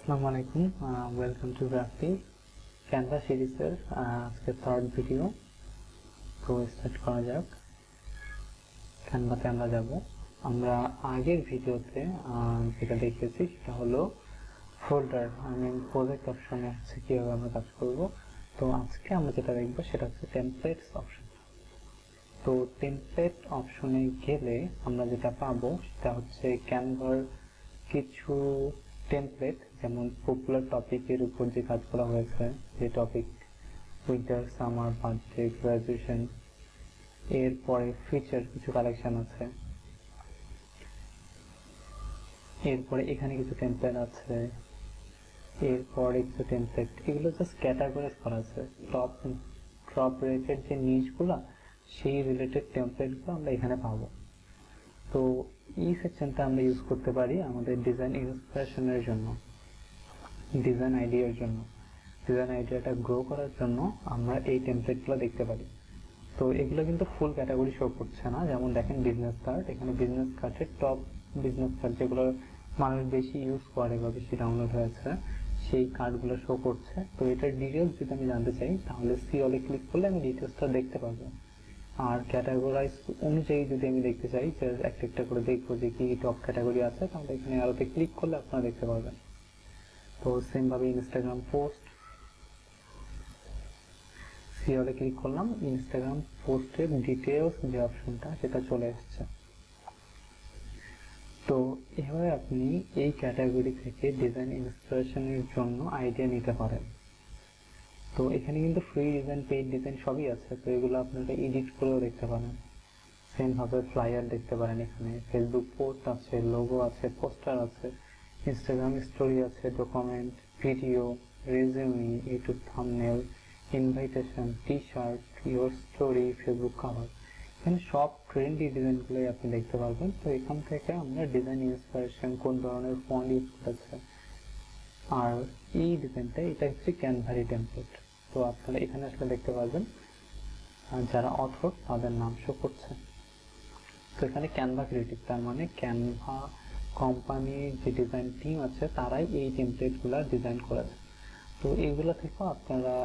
আসসালামু আলাইকুম, welcome to গ্রাফটি ক্যানভা সিরিজের আজকে থার্ড ভিডিও। তো স্টার্ট করা যাক। ক্যানভাতে আমরা যাব। আমরা আগের ভিডিওতে যেটা দেখেছি সেটা হলো ফোল্ডার প্রজেক্ট অপশনে হচ্ছে কীভাবে আমরা কাজ করব। তো আজকে আমরা যেটা দেখবো সেটা হচ্ছে টেমপ্লেটস অপশন। তো টেমপ্লেট অপশনে গেলে আমরা যেটা পাবো সেটা হচ্ছে ক্যানভার কিছু টেমপ্লেট, যেমন পপুলার টপিকের উপর যে কাজ করা হয়েছে, যে topic winter, summer, birthday, graduation, এরপরে ফিচার কিছু কালেকশন আছে, এরপরে এখানে কিছু টেমপ্লেট আছে, এরপরে কিছু টেমপ্লেট, এগুলো জাস্ট ক্যাটাগরাইজ করা আছে। টপ রেটেড যে নিচগুলা, সেই রিলেটেড টেমপ্লেটগুলো আমরা এখানে পাবো। তো এই সেকশনটা আমরা ইউজ করতে পারি আমাদের ডিজাইন ইন্সপিরেশনের জন্য, ডিজাইন আইডিয়াটা গ্রো করার জন্য আমরা এই টেমপ্লেটগুলো দেখতে পারি। তো এগুলো কিন্তু ফুল ক্যাটাগরি শো করছে না। যেমন দেখেন বিজনেস কার্ড, এখানে বিজনেস কার্ডের টপ বিজনেস কার্ড যেগুলো মানুষ বেশি ইউজ করে বা বেশি ডাউনলোড হয়েছে, সেই কার্ডগুলো শো করছে। তো এটার ডিটেলস যদি আমি জানতে চাই তাহলে সি অলে ক্লিক করলে আমি ডিটেলসটা দেখতে পারবো। আর ক্যাটাগরাইজ অনুযায়ী যদি আমি দেখতে চাই যে একটা একটা করে দেখবো যে কি টপ ক্যাটাগরি আছে, তাহলে এখানে আরোতে ক্লিক করলে আপনারা দেখতে পারবেন। তো সেম ভাবে ইনস্টাগ্রাম পোস্ট, সিওলে ক্লিক করলাম, ইনস্টাগ্রাম পোস্টের ডিটেলস যে অপশনটা সেটা চলে এসেছে। তো এভাবে আপনি এই ক্যাটাগরি থেকে ডিজাইন ইন্সপিরেশনের জন্য আইডিয়া নিতে পারেন। তো এখানে কিন্তু ফ্রি ডিজাইন, পেইড ডিজাইন সবই আছে। তো এগুলো আপনারা এডিট করেও দেখতে পারেন। সেম ভাবে ফ্লায়ার দেখতে পারেন, এখানে ফেসবুক পোস্ট আছে, লোগো আছে, পোস্টার আছে, ইনস্টাগ্রাম স্টোরি আছে, document, video, resume, YouTube thumbnail, invitation, T shirt, your story, Facebook cover, এখানে সব ট্রেন্ডি ডিজাইনগুলোই আপনি দেখতে পারবেন। তো এখান থেকে আমরা ডিজাইন ইন্সপিরেশন, কোন ধরনের ফন্ট ইউজ করেছে, আর এই ডিজাইনটা এটা হচ্ছে ক্যানভারি টেমপ্লেট। তো আপনারা এখানে আসলে দেখতে পারবেন যারা অথর তাদের নাম শো করছে। তো এখানে ক্যানভা ক্রিয়েটিভ, তার মানে ক্যানভা কোম্পানির যে ডিজাইন টিম আছে তারাই এই টেমপ্লেটগুলো ডিজাইন করেছে। তো এইগুলো থেকেও আপনারা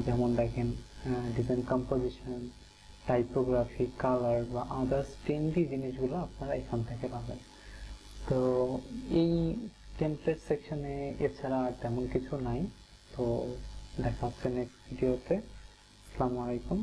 যেমন দেখেন ডিজাইন কম্পোজিশন, টাইপোগ্রাফি, কালার বা আদার্স ট্রেন্ডি জিনিসগুলো আপনারা এখান থেকে পাবেন। তো এই টেমপ্লেট সেকশনে এছাড়া আর তেমন কিছু নাই। তো দেখা হচ্ছে নেক্সট ভিডিওতে। আসসালামু আলাইকুম।